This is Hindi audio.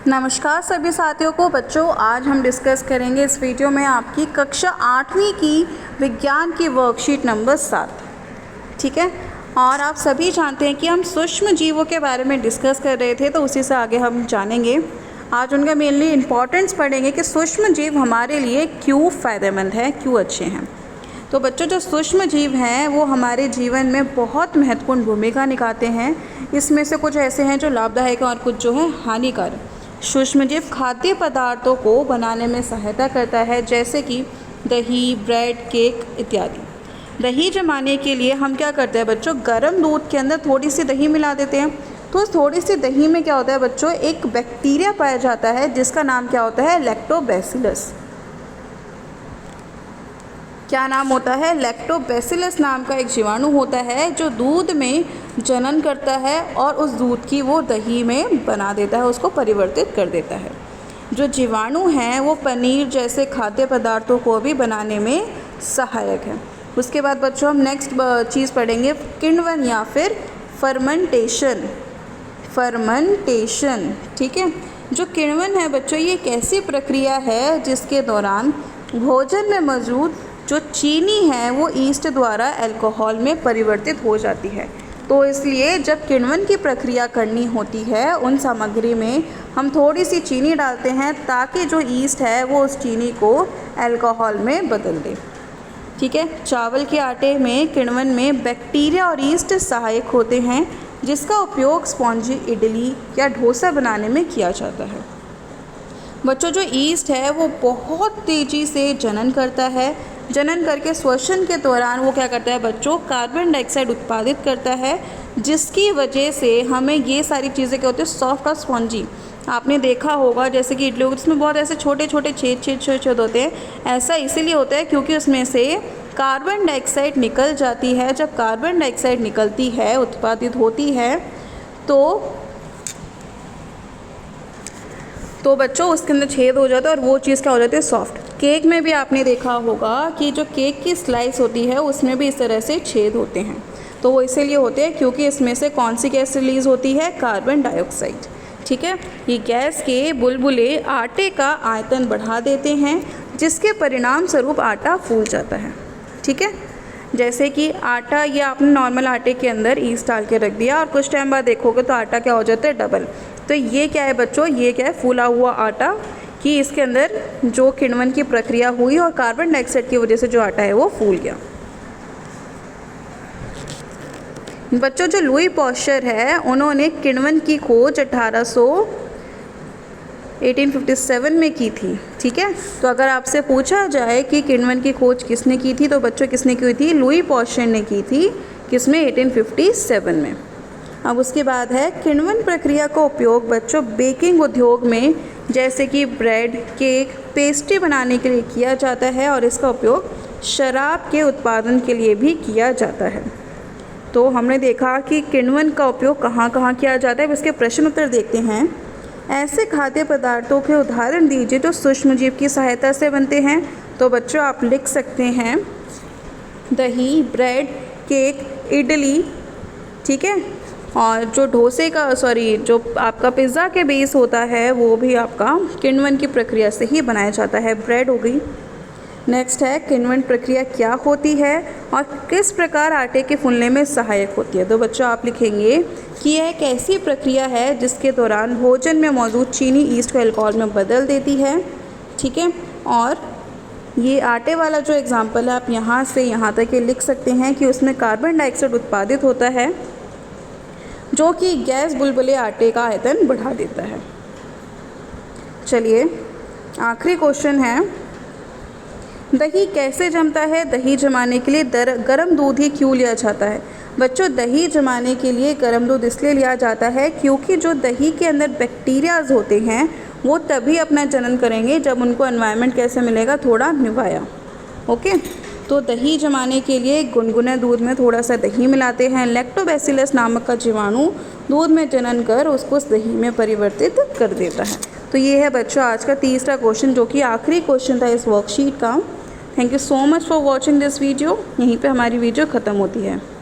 नमस्कार सभी साथियों को। बच्चों, आज हम डिस्कस करेंगे इस वीडियो में आपकी कक्षा 8वीं की विज्ञान की वर्कशीट नंबर 7। ठीक है, और आप सभी जानते हैं कि हम सूक्ष्म जीवों के बारे में डिस्कस कर रहे थे, तो उसी से आगे हम जानेंगे। आज उनका मेनली इम्पॉर्टेंस पढ़ेंगे कि सूक्ष्म जीव हमारे लिए क्यों फ़ायदेमंद है, क्यों अच्छे हैं। तो बच्चों, जो सूक्ष्म जीव हैं वो हमारे जीवन में बहुत महत्वपूर्ण भूमिका निभाते हैं। इसमें से कुछ ऐसे हैं जो लाभदायक हैं और कुछ जो है हानिकारक। सूक्ष्मजीव खाद्य पदार्थों को बनाने में सहायता करता है, जैसे कि दही, ब्रेड, केक इत्यादि। दही जमाने के लिए हम क्या करते हैं बच्चों, गर्म दूध के अंदर थोड़ी सी दही मिला देते हैं। तो उस थोड़ी सी दही में क्या होता है बच्चों, एक बैक्टीरिया पाया जाता है जिसका नाम क्या होता है, लैक्टोबैसिलस। क्या नाम होता है, लैक्टोबैसिलस नाम का एक जीवाणु होता है जो दूध में जनन करता है और उस दूध की वो दही में बना देता है, उसको परिवर्तित कर देता है। जो जीवाणु हैं वो पनीर जैसे खाद्य पदार्थों को भी बनाने में सहायक है। उसके बाद बच्चों हम नेक्स्ट चीज़ पढ़ेंगे, किण्वन या फिर फर्मेंटेशन। ठीक है, जो किण्वन है बच्चों, ये एक ऐसी प्रक्रिया है जिसके दौरान भोजन में मौजूद जो चीनी है वो ईस्ट द्वारा अल्कोहल में परिवर्तित हो जाती है। तो इसलिए जब किण्वन की प्रक्रिया करनी होती है, उन सामग्री में हम थोड़ी सी चीनी डालते हैं ताकि जो ईस्ट है वो उस चीनी को अल्कोहल में बदल दे। ठीक है, चावल के आटे में किण्वन में बैक्टीरिया और ईस्ट सहायक होते हैं, जिसका उपयोग स्पॉन्जी इडली या डोसा बनाने में किया जाता है। बच्चों, जो ईस्ट है वो बहुत तेज़ी से जनन करता है। जनन करके श्वसन के दौरान वो क्या करता है बच्चों, कार्बन डाइऑक्साइड उत्पादित करता है, जिसकी वजह से हमें ये सारी चीज़ें क्या होती है, सॉफ्ट और स्पॉन्जी। आपने देखा होगा जैसे कि इडली, उसमें बहुत ऐसे छोटे छोटे छेद होते हैं। ऐसा इसीलिए होता है क्योंकि उसमें से कार्बन डाइऑक्साइड निकल जाती है। जब कार्बन डाइऑक्साइड निकलती है, उत्पादित होती है, तो बच्चों उसके अंदर छेद हो जाता है और वो चीज़ क्या हो जाती है, सॉफ्ट। केक में भी आपने देखा होगा कि जो केक की स्लाइस होती है उसमें भी इस तरह से छेद होते हैं। तो वो इसीलिए होते हैं क्योंकि इसमें से कौन सी गैस रिलीज़ होती है, कार्बन डाइऑक्साइड। ठीक है, ये गैस के बुलबुले आटे का आयतन बढ़ा देते हैं, जिसके परिणाम स्वरूप आटा फूल जाता है। ठीक है, जैसे कि आटा, ये आपने नॉर्मल आटे के अंदर ईस्ट डाल के रख दिया और कुछ टाइम बाद देखोगे तो आटा क्या हो जाता है, डबल। तो ये क्या है बच्चों, ये क्या है, फूला हुआ आटा, कि इसके अंदर जो किण्वन की प्रक्रिया हुई और कार्बन डाइऑक्साइड की वजह से जो आटा है वो फूल गया। बच्चों, जो लुई पॉस्चर है उन्होंने किण्वन की खोज 1857 में की थी। ठीक है, तो अगर आपसे पूछा जाए कि किण्वन की खोज किसने की थी, तो बच्चों किसने की थी, लुई पॉस्चर ने की थी। किसमें, 1857 में। अब उसके बाद है किण्वन प्रक्रिया का उपयोग बच्चों बेकिंग उद्योग में, जैसे कि ब्रेड, केक, पेस्ट्री बनाने के लिए किया जाता है और इसका उपयोग शराब के उत्पादन के लिए भी किया जाता है। तो हमने देखा कि किण्वन का उपयोग कहाँ कहाँ किया जाता है। इसके प्रश्न उत्तर देखते हैं। ऐसे खाद्य पदार्थों के उदाहरण दीजिए जो सूक्ष्मजीव की सहायता से बनते हैं। तो बच्चों आप लिख सकते हैं दही, ब्रेड, केक, इडली। ठीक है, और जो जो आपका पिज़्ज़ा के बेस होता है वो भी आपका किण्वन की प्रक्रिया से ही बनाया जाता है, ब्रेड हो गई। नेक्स्ट है, किण्वन प्रक्रिया क्या होती है और किस प्रकार आटे के फूलने में सहायक होती है। तो बच्चों आप लिखेंगे कि यह एक ऐसी प्रक्रिया है जिसके दौरान भोजन में मौजूद चीनी ईस्ट को अल्कोहल में बदल देती है। ठीक है, और ये आटे वाला जो एग्जाम्पल है आप यहाँ से यहाँ तक ये लिख सकते हैं कि उसमें कार्बन डाइऑक्साइड उत्पादित होता है, जो कि गैस बुलबुले आटे का आयतन बढ़ा देता है। चलिए आखिरी क्वेश्चन है, दही कैसे जमता है। दही जमाने के लिए गर्म दूध ही क्यों लिया जाता है। बच्चों, दही जमाने के लिए गर्म दूध इसलिए लिया जाता है क्योंकि जो दही के अंदर बैक्टीरियाज होते हैं वो तभी अपना जनन करेंगे जब उनको एनवायरनमेंट कैसे मिलेगा, थोड़ा निभाया। ओके, तो दही जमाने के लिए गुनगुने दूध में थोड़ा सा दही मिलाते हैं। लैक्टोबैसिलस नामक का जीवाणु दूध में जनन कर उसको दही में परिवर्तित कर देता है। तो ये है बच्चों आज का तीसरा क्वेश्चन, जो कि आखिरी क्वेश्चन था इस वर्कशीट का। Thank you so much for watching this video. यहीं पे हमारी वीडियो ख़त्म होती है।